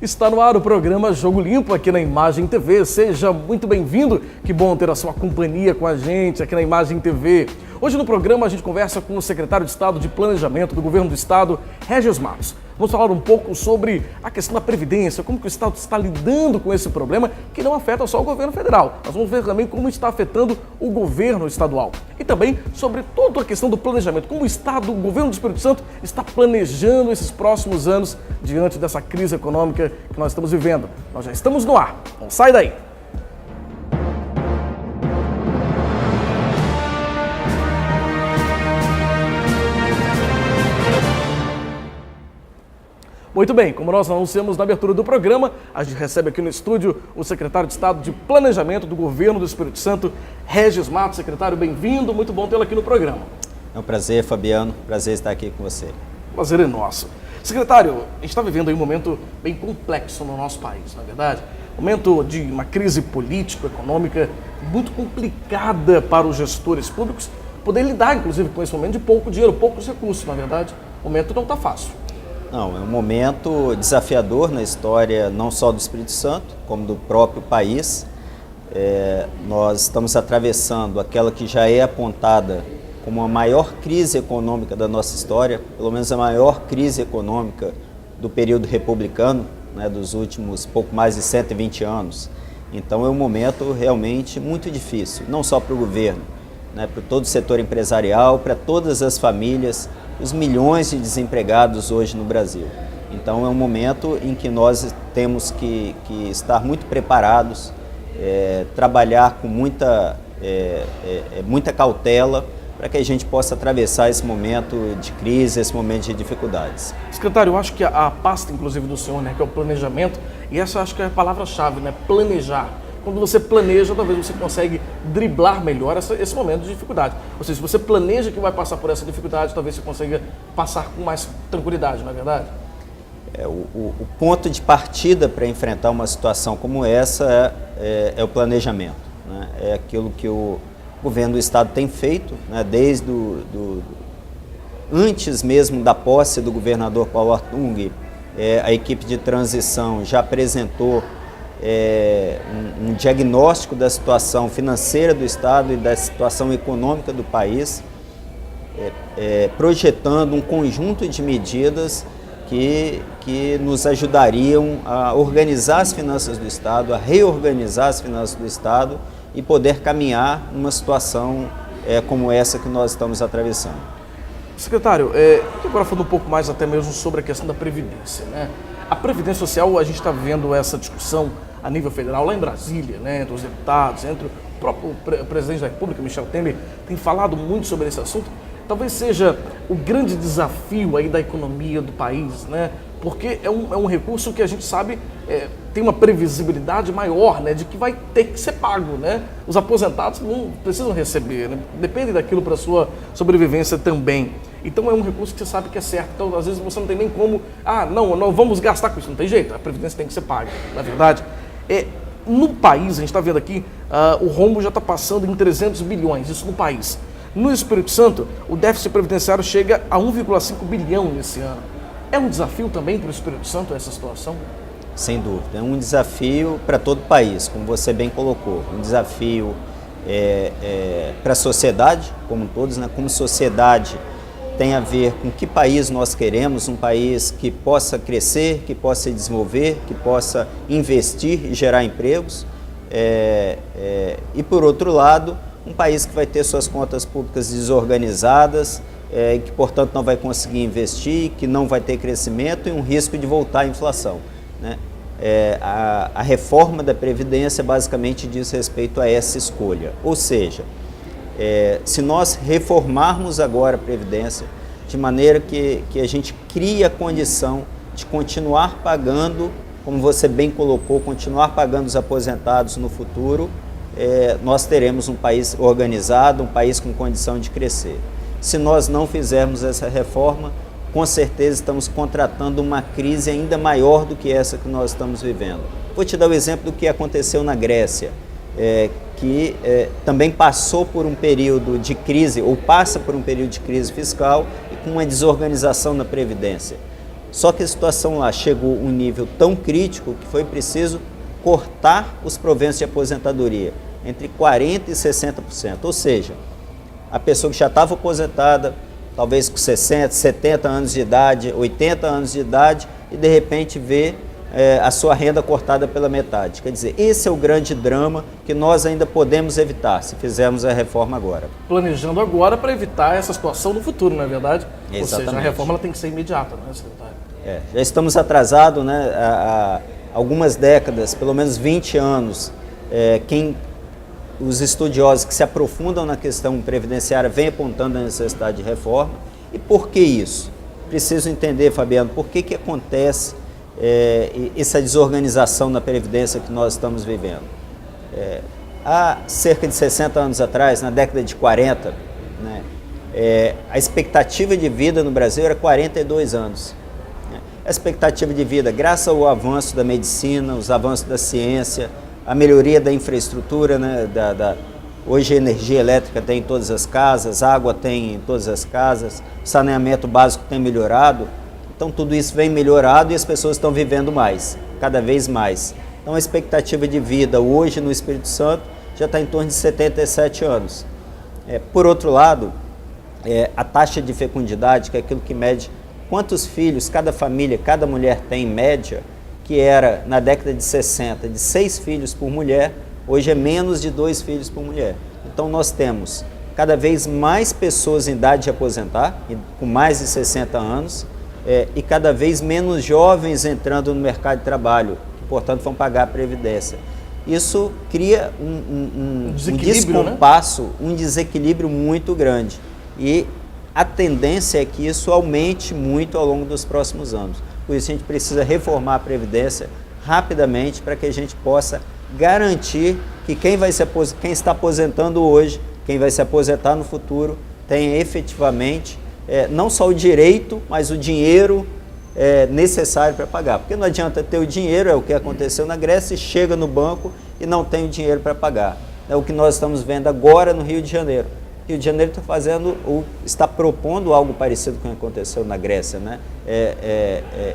Está no ar o programa Jogo Limpo aqui na Imagem TV. Seja muito bem-vindo. Que bom ter a sua companhia com a gente aqui na Imagem TV. Hoje no programa a gente conversa com o secretário de Estado de Planejamento do Governo do Estado, Régis Matos. Vamos falar um pouco sobre a questão da Previdência, como que o Estado está lidando com esse problema que não afeta só o governo federal. Nós vamos ver também como está afetando o governo estadual. E também sobre toda a questão do planejamento, como o Estado, o governo do Espírito Santo está planejando esses próximos anos diante dessa crise econômica que nós estamos vivendo. Nós já estamos no ar, não sai daí! Muito bem, como nós anunciamos na abertura do programa, a gente recebe aqui no estúdio o secretário de Estado de Planejamento do Governo do Espírito Santo, Régis Matos. Secretário, bem-vindo, muito bom tê-lo aqui no programa. É um prazer, Fabiano, prazer estar aqui com você. O prazer é nosso. Secretário, a gente está vivendo aí um momento bem complexo no nosso país, não é verdade? Momento de uma crise político-econômica muito complicada para os gestores públicos poder lidar, inclusive, com esse momento de pouco dinheiro, poucos recursos, na verdade. O momento não está fácil. Não, é um momento desafiador na história não só do Espírito Santo, como do próprio país. Nós estamos atravessando aquela que já é apontada como a maior crise econômica da nossa história, pelo menos a maior crise econômica do período republicano, né, dos últimos pouco mais de 120 anos. Então é um momento realmente muito difícil, não só para o governo, né, para todo o setor empresarial, para todas as famílias, os milhões de desempregados hoje no Brasil. Então é um momento em que nós temos que estar muito preparados, trabalhar com muita cautela para que a gente possa atravessar esse momento de crise, esse momento de dificuldades. Secretário, eu acho que a pasta, inclusive, do senhor, né, que é o planejamento, e essa eu acho que é a palavra-chave, né, planejar. Quando você planeja, talvez você consegue driblar melhor esse momento de dificuldade. Ou seja, se você planeja que vai passar por essa dificuldade, talvez você consiga passar com mais tranquilidade, não é verdade? O ponto de partida para enfrentar uma situação como essa é o planejamento, né? É aquilo que o governo do Estado tem feito, né? Desde antes mesmo da posse do governador Paulo Artung, a equipe de transição já apresentou um diagnóstico da situação financeira do Estado e da situação econômica do país, projetando um conjunto de medidas que nos ajudariam a organizar as finanças do Estado, a reorganizar as finanças do Estado e poder caminhar numa situação como essa que nós estamos atravessando. Secretário, agora falando um pouco mais até mesmo sobre a questão da Previdência, né? A Previdência Social, a gente está vendo essa discussão a nível federal, lá em Brasília, né, entre os deputados, entre o próprio presidente da República, Michel Temer, tem falado muito sobre esse assunto. Talvez seja o grande desafio aí da economia do país, né? Porque é um recurso que a gente sabe tem uma previsibilidade maior, né, de que vai ter que ser pago, né? Os aposentados não precisam receber, né? Depende daquilo para a sua sobrevivência também. Então é um recurso que você sabe que é certo. Então, às vezes você não tem nem como, não vamos gastar com isso, não tem jeito, a Previdência tem que ser paga, na verdade. No país, a gente está vendo aqui, o rombo já está passando em 300 bilhões, isso no país. No Espírito Santo, o déficit previdenciário chega a 1,5 bilhão nesse ano. É um desafio também para o Espírito Santo essa situação? Sem dúvida, é um desafio para todo o país, como você bem colocou. Um desafio para a sociedade, como todos, né? Como sociedade tem a ver com que país nós queremos, um país que possa crescer, que possa se desenvolver, que possa investir e gerar empregos. E por outro lado, um país que vai ter suas contas públicas desorganizadas, que portanto não vai conseguir investir, que não vai ter crescimento e um risco de voltar à inflação, né? A reforma da Previdência basicamente diz respeito a essa escolha, ou seja, se nós reformarmos agora a Previdência de maneira que a gente crie a condição de continuar pagando, como você bem colocou, continuar pagando os aposentados no futuro, nós teremos um país organizado, um país com condição de crescer. Se nós não fizermos essa reforma, com certeza estamos contratando uma crise ainda maior do que essa que nós estamos vivendo. Vou te dar o exemplo do que aconteceu na Grécia, que também passou por um período de crise, ou passa por um período de crise fiscal e com uma desorganização na Previdência. Só que a situação lá chegou a um nível tão crítico que foi preciso cortar os proventos de aposentadoria entre 40% e 60%. Ou seja, a pessoa que já estava aposentada, talvez com 60, 70 anos de idade, 80 anos de idade, e de repente vê a sua renda cortada pela metade. Quer dizer, esse é o grande drama que nós ainda podemos evitar se fizermos a reforma agora. Planejando agora para evitar essa situação no futuro, não é verdade? Exatamente. Ou seja, a reforma ela tem que ser imediata, não é, secretário? Já estamos atrasados, né, há algumas décadas, pelo menos 20 anos. Os estudiosos que se aprofundam na questão previdenciária vêm apontando a necessidade de reforma. E por que isso? Preciso entender, Fabiano, por que acontece essa desorganização na Previdência que nós estamos vivendo. Há cerca de 60 anos atrás, na década de 40, né, a expectativa de vida no Brasil era 42 anos. A expectativa de vida, graças ao avanço da medicina, os avanços da ciência, a melhoria da infraestrutura, né, hoje a energia elétrica tem em todas as casas, água tem em todas as casas, saneamento básico tem melhorado. Então tudo isso vem melhorado e as pessoas estão vivendo mais, cada vez mais. Então a expectativa de vida hoje no Espírito Santo já está em torno de 77 anos. Por outro lado, a taxa de fecundidade, que é aquilo que mede quantos filhos cada família, cada mulher tem em média, que era na década de 60 de 6 filhos por mulher, hoje é menos de 2 filhos por mulher. Então nós temos cada vez mais pessoas em idade de aposentar, com mais de 60 anos, e cada vez menos jovens entrando no mercado de trabalho, que, portanto, vão pagar a Previdência. Isso cria um descompasso, né? Um desequilíbrio muito grande. E a tendência é que isso aumente muito ao longo dos próximos anos. Por isso a gente precisa reformar a Previdência rapidamente para que a gente possa garantir que quem está aposentando hoje, quem vai se aposentar no futuro, tenha efetivamente não só o direito, mas o dinheiro necessário para pagar. Porque não adianta ter o dinheiro, é o que aconteceu na Grécia, chega no banco e não tem o dinheiro para pagar. É o que nós estamos vendo agora no Rio de Janeiro. Rio de Janeiro está fazendo, ou está propondo algo parecido com o que aconteceu na Grécia, né?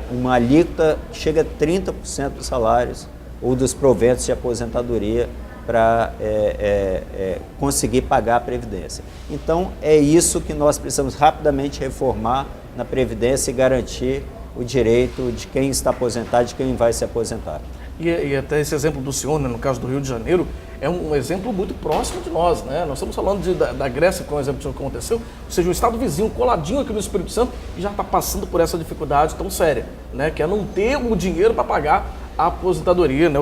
Uma alíquota que chega a 30% dos salários ou dos proventos de aposentadoria para conseguir pagar a Previdência. Então, é isso que nós precisamos rapidamente reformar na Previdência e garantir o direito de quem está aposentado, de quem vai se aposentar. E até esse exemplo do senhor, né, no caso do Rio de Janeiro, é um exemplo muito próximo de nós, né? Nós estamos falando da Grécia, que é um exemplo que aconteceu, ou seja, um estado vizinho, coladinho aqui no Espírito Santo, e já está passando por essa dificuldade tão séria, né? Que é não ter o dinheiro para pagar a aposentadoria, né?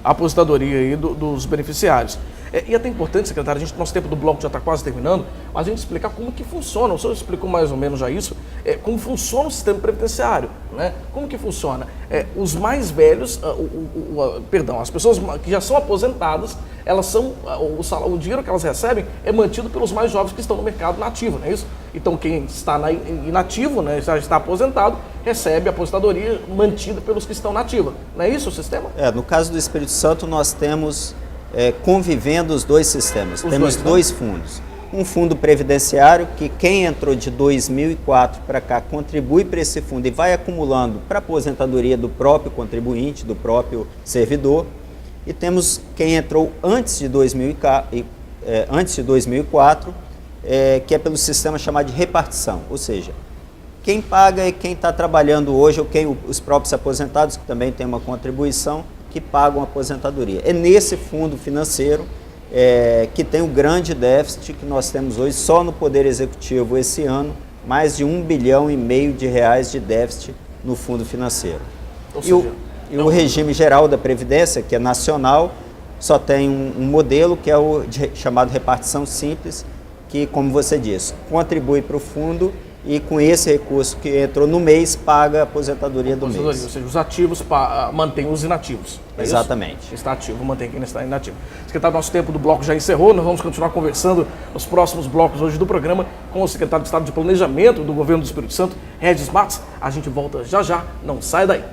A aposentadoria aí dos beneficiários. E é até importante, secretário, nosso tempo do bloco já está quase terminando, a gente explicar como que funciona. O senhor explicou mais ou menos já isso, como funciona o sistema previdenciário, né? Como que funciona? Os mais velhos, as pessoas que já são aposentadas, elas são, o dinheiro que elas recebem é mantido pelos mais jovens que estão no mercado nativo, não é isso? Então quem está inativo, né, já está aposentado, recebe a aposentadoria mantida pelos que estão na ativa. Não é isso o sistema? No caso do Espírito Santo, nós temos convivendo os dois sistemas. Temos dois fundos. Um fundo previdenciário que quem entrou de 2004 para cá contribui para esse fundo e vai acumulando para a aposentadoria do próprio contribuinte, do próprio servidor. E temos quem entrou antes de 2004, que é pelo sistema chamado de repartição, ou seja, quem paga é quem está trabalhando hoje ou os próprios aposentados, que também têm uma contribuição, que pagam a aposentadoria. É nesse fundo financeiro que tem o grande déficit que nós temos hoje, só no Poder Executivo esse ano, mais de R$1,5 bilhão de reais de déficit no fundo financeiro. E o regime geral da Previdência, que é nacional, só tem um modelo que é o chamado repartição simples, que, como você disse, contribui para o fundo e com esse recurso que entrou no mês, paga a aposentadoria do mês. Ou seja, os ativos mantêm os inativos. É exatamente. Isso? Está ativo, mantém quem está inativo. Secretário, nosso tempo do bloco já encerrou, nós vamos continuar conversando nos próximos blocos hoje do programa com o secretário de Estado de Planejamento do Governo do Espírito Santo, Regis Matos. A gente volta já, não sai daí.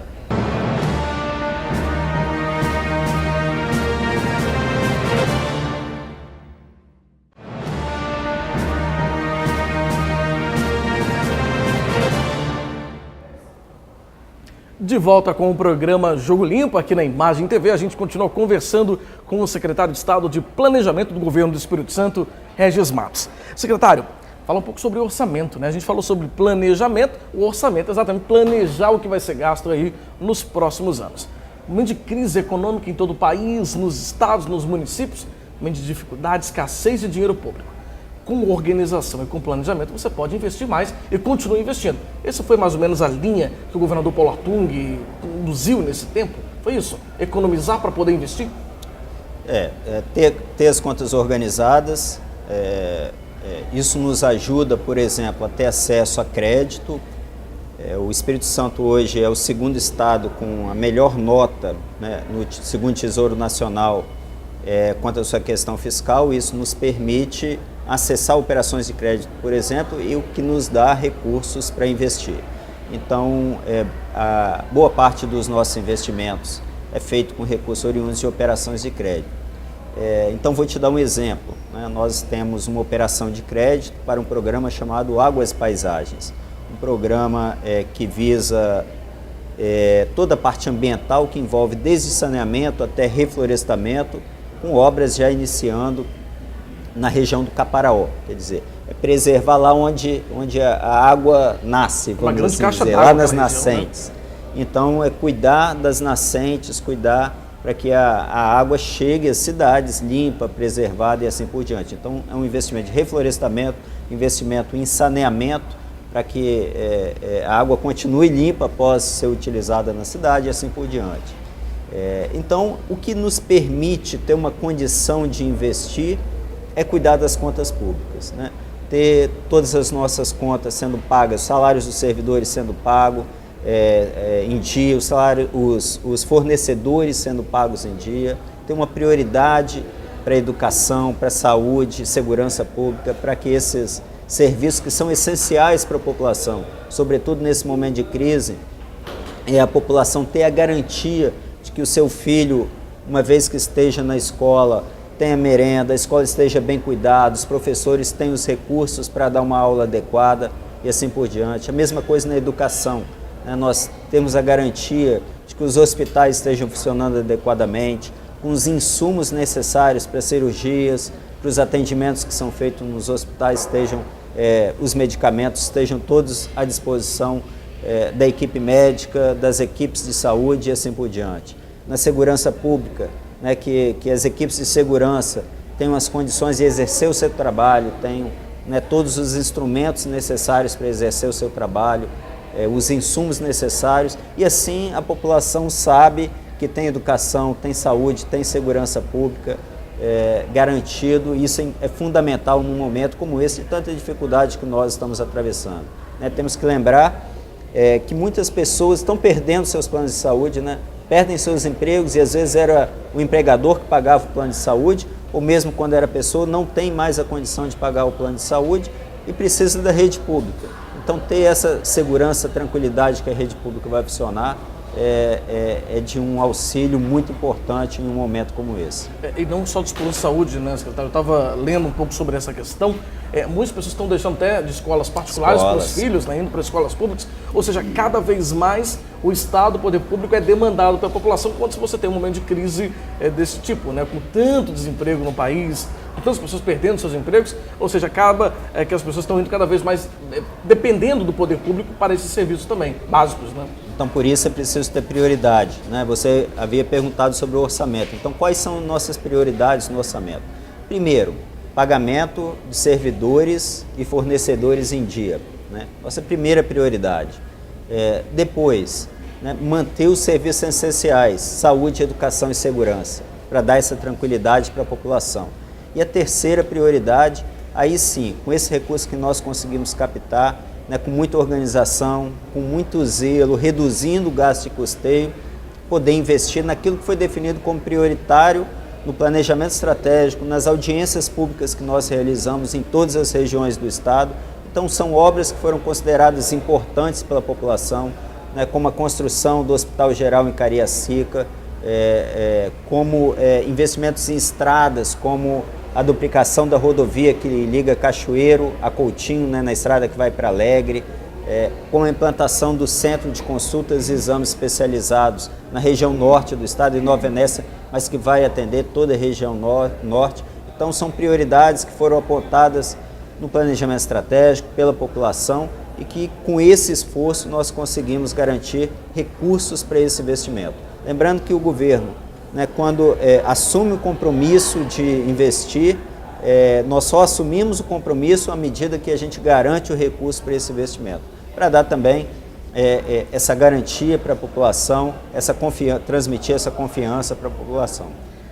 volta com o programa Jogo Limpo aqui na Imagem TV. A gente continua conversando com o secretário de Estado de Planejamento do Governo do Espírito Santo, Régis Matos. Secretário, fala um pouco sobre o orçamento, né? A gente falou sobre planejamento, o orçamento é exatamente planejar o que vai ser gasto aí nos próximos anos. Momento de crise econômica em todo o país, nos estados, nos municípios, momento de dificuldade, escassez de dinheiro público. Com organização e com planejamento, você pode investir mais e continua investindo. Essa foi mais ou menos a linha que o governador Paulo Artung conduziu nesse tempo? Foi isso? Economizar para poder investir? Ter as contas organizadas, isso nos ajuda, por exemplo, a ter acesso a crédito. O Espírito Santo hoje é o segundo estado com a melhor nota, né, no segundo Tesouro Nacional quanto à sua questão fiscal. Isso nos permite acessar operações de crédito, por exemplo, e o que nos dá recursos para investir. Então, a boa parte dos nossos investimentos é feito com recursos oriundos de operações de crédito. Então, vou te dar um exemplo, né? Nós temos uma operação de crédito para um programa chamado Águas Paisagens, um programa que visa toda a parte ambiental, que envolve desde saneamento até reflorestamento, com obras já iniciando na região do Caparaó, quer dizer, preservar lá onde a água nasce, vamos assim dizer, lá nas nascentes. Né? Então, cuidar das nascentes, cuidar para que a água chegue às cidades limpa, preservada e assim por diante. Então, é um investimento de reflorestamento, investimento em saneamento, para que a água continue limpa após ser utilizada na cidade e assim por diante. Então, o que nos permite ter uma condição de investir é cuidar das contas públicas, né? Ter todas as nossas contas sendo pagas, os salários dos servidores sendo pagos em dia, os fornecedores sendo pagos em dia, ter uma prioridade para a educação, para a saúde, segurança pública, para que esses serviços que são essenciais para a população, sobretudo nesse momento de crise, a população ter a garantia de que o seu filho, uma vez que esteja na escola, tenha merenda, a escola esteja bem cuidada, os professores tenham os recursos para dar uma aula adequada e assim por diante. A mesma coisa na educação, né? Nós temos a garantia de que os hospitais estejam funcionando adequadamente, com os insumos necessários para cirurgias, para os atendimentos que são feitos nos hospitais, os medicamentos estejam todos à disposição da equipe médica, das equipes de saúde e assim por diante. Na segurança pública, né, que as equipes de segurança tenham as condições de exercer o seu trabalho, tenham, né, todos os instrumentos necessários para exercer o seu trabalho, os insumos necessários, e assim a população sabe que tem educação, tem saúde, tem segurança pública garantido. Isso é fundamental num momento como esse, de tanta dificuldade que nós estamos atravessando, né? Temos que lembrar que muitas pessoas estão perdendo seus planos de saúde, né? Perdem seus empregos e às vezes era o empregador que pagava o plano de saúde, ou mesmo quando era pessoa, não tem mais a condição de pagar o plano de saúde e precisa da rede pública. Então, ter essa segurança, tranquilidade que a rede pública vai funcionar é de um auxílio muito importante em um momento como esse. E não só dos planos de saúde, né, secretário? Eu estava lendo um pouco sobre essa questão. Muitas pessoas estão deixando até de escolas particulares para os filhos, né, indo para escolas públicas. Ou seja, cada vez mais o Estado, o poder público é demandado pela população quando você tem um momento de crise desse tipo, né, com tanto desemprego no país, com tantas pessoas perdendo seus empregos. Ou seja, acaba que as pessoas estão indo cada vez mais dependendo do poder público para esses serviços também, básicos, né? Então, por isso é preciso ter prioridade, né? Você havia perguntado sobre o orçamento. Então, quais são nossas prioridades no orçamento? Primeiro, pagamento de servidores e fornecedores em dia, né? Nossa primeira prioridade. Depois, né, manter os serviços essenciais, saúde, educação e segurança, para dar essa tranquilidade para a população. E a terceira prioridade, aí sim, com esse recurso que nós conseguimos captar, né, com muita organização, com muito zelo, reduzindo o gasto de custeio, poder investir naquilo que foi definido como prioritário no planejamento estratégico, nas audiências públicas que nós realizamos em todas as regiões do Estado. Então, são obras que foram consideradas importantes pela população, né, como a construção do Hospital Geral em Cariacica, como investimentos em estradas, como a duplicação da rodovia que liga Cachoeiro a Coutinho, né, na estrada que vai para Alegre, com a implantação do Centro de Consultas e Exames Especializados na região norte do estado, em Nova Venécia, mas que vai atender toda a região norte. Então, são prioridades que foram apontadas no planejamento estratégico pela população e que, com esse esforço, nós conseguimos garantir recursos para esse investimento. Lembrando que o governo, quando assume o compromisso de investir, nós só assumimos o compromisso à medida que a gente garante o recurso para esse investimento, para dar também essa garantia para a população, transmitir essa confiança para a população.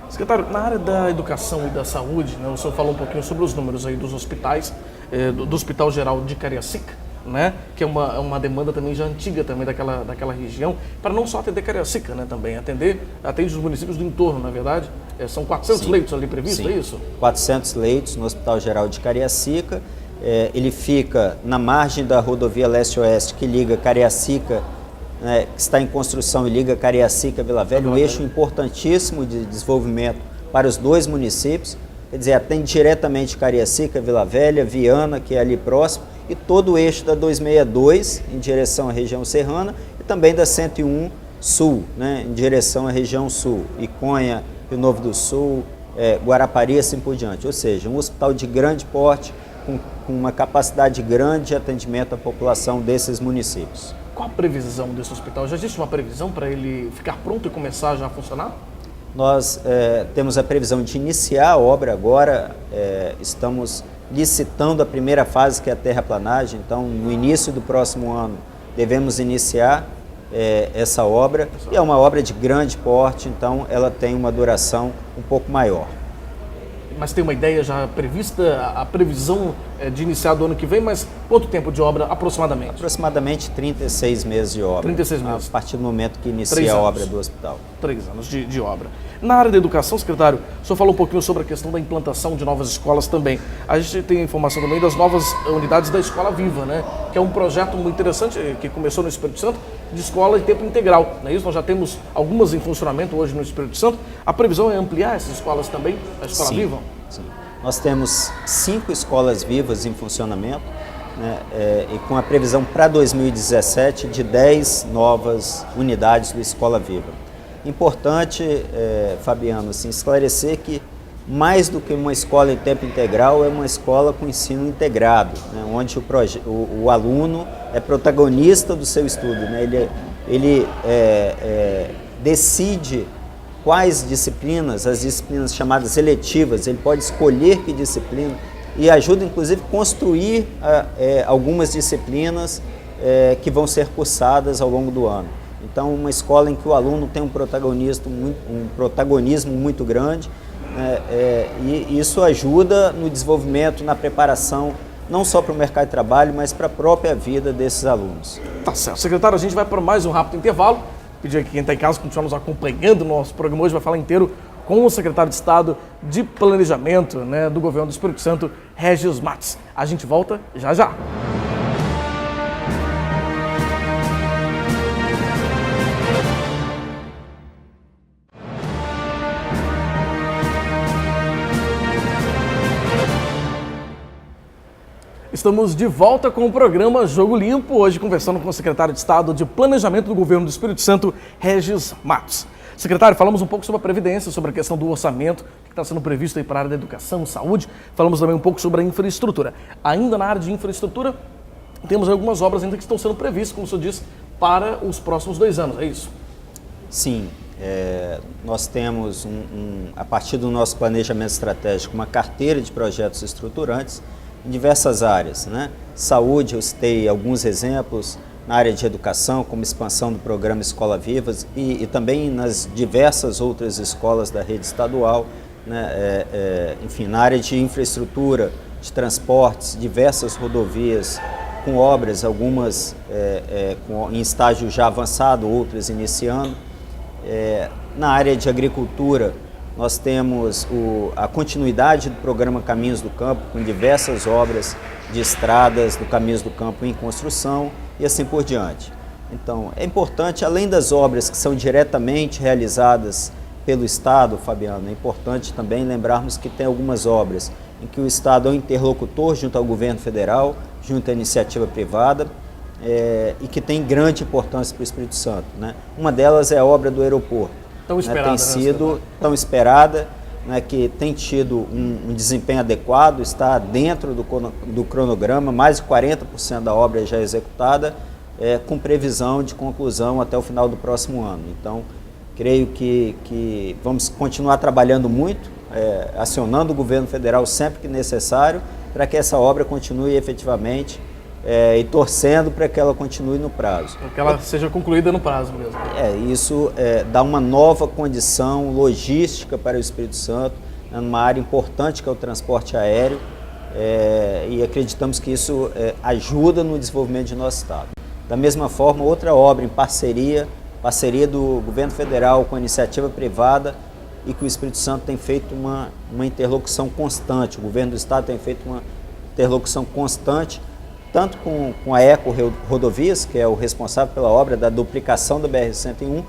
Secretário, na área da educação e da saúde, o senhor falou um pouquinho sobre os números aí dos hospitais, do Hospital Geral de Cariacica, que é uma demanda também já antiga também daquela região, para não só atender Cariacica, também atende os municípios do entorno, na verdade. São 400 Sim. leitos ali previstos, Sim. é isso? 400 leitos no Hospital Geral de Cariacica. Ele fica na margem da rodovia leste-oeste que liga Cariacica, que está em construção e liga Cariacica a Vila Velha, um eixo importantíssimo de desenvolvimento para os dois municípios. Quer dizer, atende diretamente Cariacica, Vila Velha, Viana, que é ali próximo, e todo o eixo da 262 em direção à região serrana e também da 101 Sul, em direção à região sul, Iconha, Rio Novo do Sul, Guarapari e assim por diante. Ou seja, um hospital de grande porte, com uma capacidade grande de atendimento à população desses municípios. Qual a previsão desse hospital? Já existe uma previsão para ele ficar pronto e começar já a funcionar? Nós temos a previsão de iniciar a obra agora, estamos licitando a primeira fase, que é a terraplanagem, então no início do próximo ano devemos iniciar essa obra, e é uma obra de grande porte, então ela tem uma duração um pouco maior. Mas tem uma ideia já prevista, a previsão de iniciar do ano que vem, mas quanto tempo de obra aproximadamente? Aproximadamente 36 meses de obra. 36 meses. A partir do momento que inicia a obra do hospital. 3 anos de obra. Na área da educação, secretário, o senhor falou um pouquinho sobre a questão da implantação de novas escolas também. A gente tem informação também das novas unidades da Escola Viva, que é um projeto muito interessante, que começou no Espírito Santo, de escola em tempo integral. Não é isso? Nós já temos algumas em funcionamento hoje no Espírito Santo. A previsão é ampliar essas escolas também, a Escola Viva? Sim. Nós temos 5 escolas vivas em funcionamento, e com a previsão para 2017 de 10 novas unidades do Escola Viva. Importante, Fabiano, esclarecer que mais do que uma escola em tempo integral, é uma escola com ensino integrado, onde o aluno é protagonista do seu estudo. Ele decide quais disciplinas, as disciplinas chamadas eletivas, ele pode escolher que disciplina e ajuda, inclusive, a construir algumas disciplinas que vão ser cursadas ao longo do ano. Então, uma escola em que o aluno tem um protagonismo muito grande, e isso ajuda no desenvolvimento, na preparação, não só para o mercado de trabalho, mas para a própria vida desses alunos. Tá certo. Secretário, a gente vai para mais um rápido intervalo. Pedir aqui quem está em casa continuar nos acompanhando. O nosso programa hoje vai falar inteiro com o secretário de Estado de Planejamento do Governo do Espírito Santo, Régis Matos. A gente volta já já. Estamos de volta com o programa Jogo Limpo, hoje conversando com o secretário de Estado de Planejamento do Governo do Espírito Santo, Régis Matos. Secretário, falamos um pouco sobre a Previdência, sobre a questão do orçamento que está sendo previsto aí para a área da educação, saúde. Falamos também um pouco sobre a infraestrutura. Ainda na área de infraestrutura, temos algumas obras ainda que estão sendo previstas, como o senhor disse, para os próximos 2 anos, é isso? Sim. Nós temos, a partir do nosso planejamento estratégico, uma carteira de projetos estruturantes em diversas áreas, Saúde, eu citei alguns exemplos, na área de educação, como expansão do programa Escola Vivas e também nas diversas outras escolas da rede estadual, enfim, na área de infraestrutura, de transportes, diversas rodovias com obras, algumas em estágio já avançado, outras iniciando. Na área de agricultura, nós temos a continuidade do programa Caminhos do Campo, com diversas obras de estradas do Caminhos do Campo em construção e assim por diante. Então, é importante, além das obras que são diretamente realizadas pelo Estado, Fabiano, é importante também lembrarmos que tem algumas obras em que o Estado é um interlocutor junto ao governo federal, junto à iniciativa privada, e que tem grande importância para o Espírito Santo, né? Uma delas é a obra do aeroporto. Tão esperada, tem sido tão esperada, né, que tem tido um desempenho adequado, está dentro do cronograma, mais de 40% da obra já executada, com previsão de conclusão até o final do próximo ano. Então, creio que vamos continuar trabalhando muito, acionando o governo federal sempre que necessário, para que essa obra continue efetivamente e torcendo para que ela continue no prazo. Para que ela seja concluída no prazo mesmo. Isso dá uma nova condição logística para o Espírito Santo, numa área importante que é o transporte aéreo, e acreditamos que isso ajuda no desenvolvimento de nosso estado. Da mesma forma, outra obra em parceria do governo federal com a iniciativa privada, e que o Espírito Santo tem feito uma interlocução constante, o governo do estado tem feito uma interlocução constante, tanto com a Eco Rodovias, que é o responsável pela obra da duplicação da BR-101,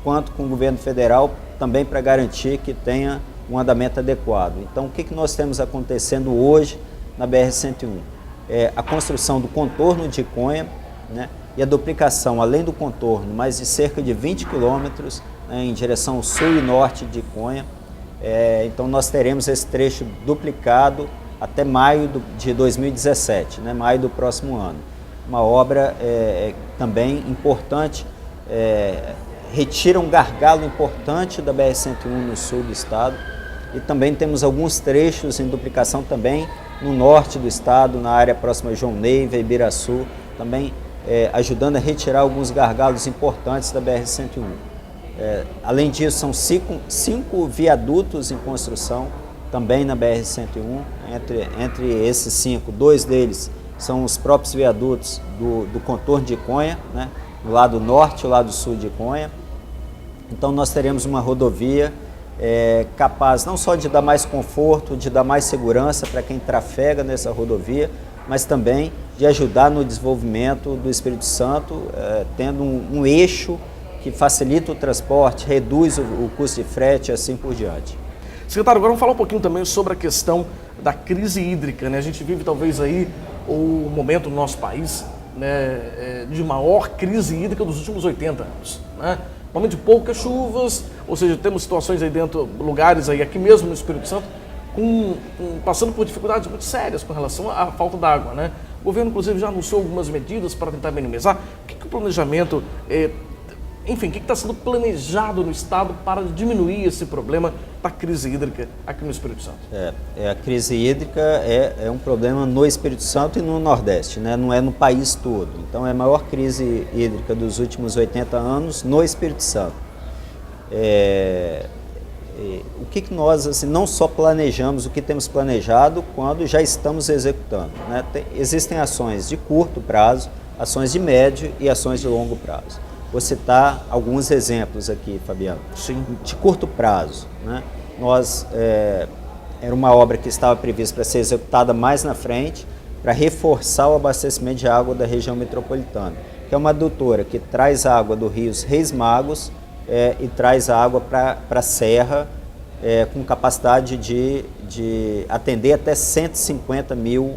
quanto com o governo federal, também para garantir que tenha um andamento adequado. Então, o que nós temos acontecendo hoje na BR-101? A construção do contorno de Iconha, né, e a duplicação, além do contorno, mais de cerca de 20 quilômetros, né, em direção ao sul e norte de Iconha. Então, nós teremos esse trecho duplicado até maio de 2017, né, maio do próximo ano. Uma obra também importante, retira um gargalo importante da BR-101 no sul do estado, e também temos alguns trechos em duplicação também no norte do estado, na área próxima a João Neiva e Ibiraçu, também ajudando a retirar alguns gargalos importantes da BR-101. Além disso, são cinco viadutos em construção, também na BR-101, entre esses 5, 2 deles são os próprios viadutos do contorno de Iconha, né, no lado norte e o lado sul de Iconha. Então nós teremos uma rodovia capaz não só de dar mais conforto, de dar mais segurança para quem trafega nessa rodovia, mas também de ajudar no desenvolvimento do Espírito Santo, tendo um eixo que facilita o transporte, reduz o custo de frete e assim por diante. Secretário, agora vamos falar um pouquinho também sobre a questão da crise hídrica, né? A gente vive talvez aí o momento no nosso país, né, de maior crise hídrica dos últimos 80 anos, né? Momento de poucas chuvas, ou seja, temos situações aí dentro, lugares aí aqui mesmo no Espírito Santo, passando por dificuldades muito sérias com relação à falta d'água, né? O governo, inclusive, já anunciou algumas medidas para tentar minimizar. O que o planejamento, enfim, o que está sendo planejado no estado para diminuir esse problema da crise hídrica aqui no Espírito Santo? A crise hídrica é um problema no Espírito Santo e no Nordeste, né? Não é no país todo. Então é a maior crise hídrica dos últimos 80 anos no Espírito Santo. O que nós assim, não só planejamos, o que temos planejado quando já estamos executando, né? Existem ações de curto prazo, ações de médio e ações de longo prazo. Vou citar alguns exemplos aqui, Fabiano. Sim. De curto prazo, né? Era uma obra que estava prevista para ser executada mais na frente, para reforçar o abastecimento de água da região metropolitana, que é uma adutora que traz água do rio Reis Magos e traz água para a Serra, com capacidade de atender até 150 mil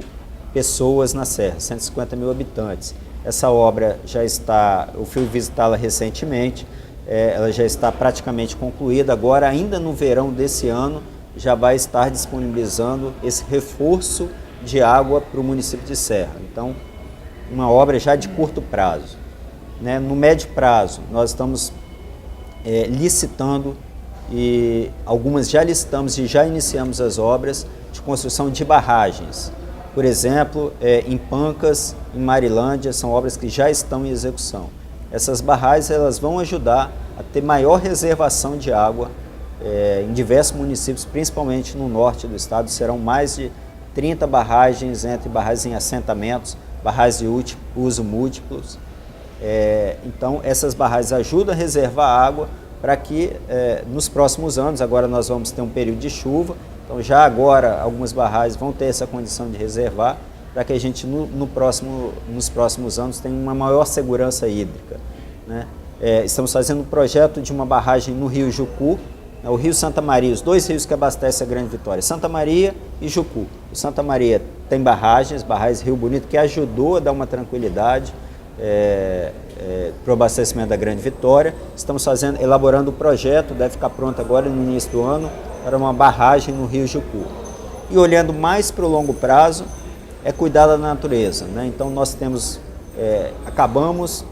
pessoas na Serra, 150 mil habitantes. Essa obra já está, eu fui visitá-la recentemente, ela já está praticamente concluída. Agora, ainda no verão desse ano, já vai estar disponibilizando esse reforço de água para o município de Serra. Então, uma obra já de curto prazo, né? No médio prazo, nós estamos licitando, e algumas já licitamos e já iniciamos as obras de construção de barragens. Por exemplo, em Pancas, em Marilândia, são obras que já estão em execução. Essas barragens elas vão ajudar a ter maior reservação de água em diversos municípios, principalmente no norte do estado. Serão mais de 30 barragens, entre barragens em assentamentos, barragens de uso múltiplos. Então, essas barragens ajudam a reservar água para que nos próximos anos, agora nós vamos ter um período de chuva, então já agora algumas barragens vão ter essa condição de reservar, para que a gente nos próximos anos tenha uma maior segurança hídrica, né? Estamos fazendo um projeto de uma barragem no rio Jucu, né? O rio Santa Maria, os 2 rios que abastecem a Grande Vitória, Santa Maria e Jucu. O Santa Maria tem barragens Rio Bonito, que ajudou a dar uma tranquilidade para o abastecimento da Grande Vitória. Estamos elaborando o projeto, deve ficar pronto agora no início do ano, para uma barragem no Rio Jucu. E olhando mais para o longo prazo, é cuidar da natureza, né? Então nós acabamos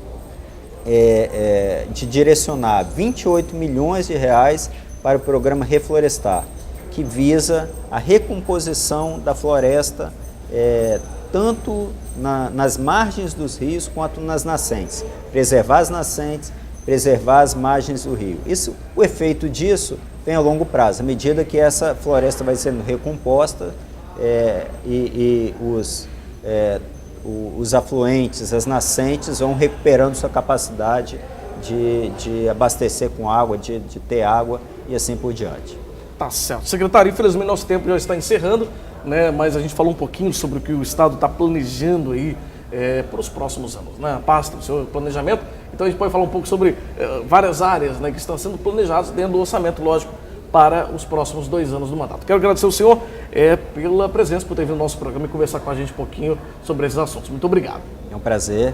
de direcionar 28 milhões de reais para o programa Reflorestar, que visa a recomposição da floresta, tanto nas margens dos rios quanto nas nascentes. Preservar as nascentes, preservar as margens do rio. O efeito disso vem a longo prazo, à medida que essa floresta vai sendo recomposta e os afluentes, as nascentes vão recuperando sua capacidade de abastecer com água, de ter água e assim por diante. Tá certo. Secretário, infelizmente nosso tempo já está encerrando, né? Mas a gente falou um pouquinho sobre o que o Estado está planejando aí para os próximos anos, né? A pasta, o seu planejamento. Então a gente pode falar um pouco sobre várias áreas, né, que estão sendo planejadas dentro do orçamento, lógico, para os próximos 2 anos do mandato. Quero agradecer ao senhor pela presença, por ter vindo ao nosso programa e conversar com a gente um pouquinho sobre esses assuntos. Muito obrigado. É um prazer,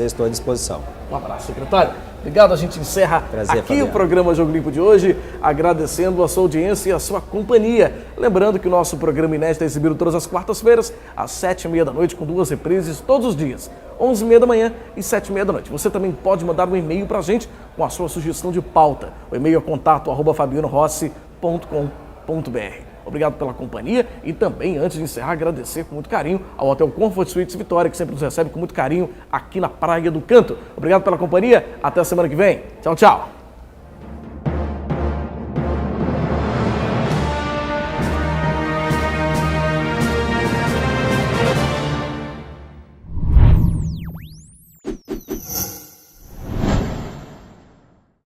estou à disposição. Um abraço, secretário. Obrigado, a gente encerra aqui o programa Jogo Limpo de hoje, agradecendo a sua audiência e a sua companhia. Lembrando que o nosso programa inédito é exibido todas as quartas-feiras, às 7h30 da noite, com 2 reprises todos os dias, 11h30 da manhã e 7h30 da noite. Você também pode mandar um e-mail para a gente com a sua sugestão de pauta. O e-mail é contato@fabianorossi.com.br. Obrigado pela companhia e também, antes de encerrar, agradecer com muito carinho ao Hotel Comfort Suites Vitória, que sempre nos recebe com muito carinho aqui na Praia do Canto. Obrigado pela companhia, até a semana que vem. Tchau, tchau.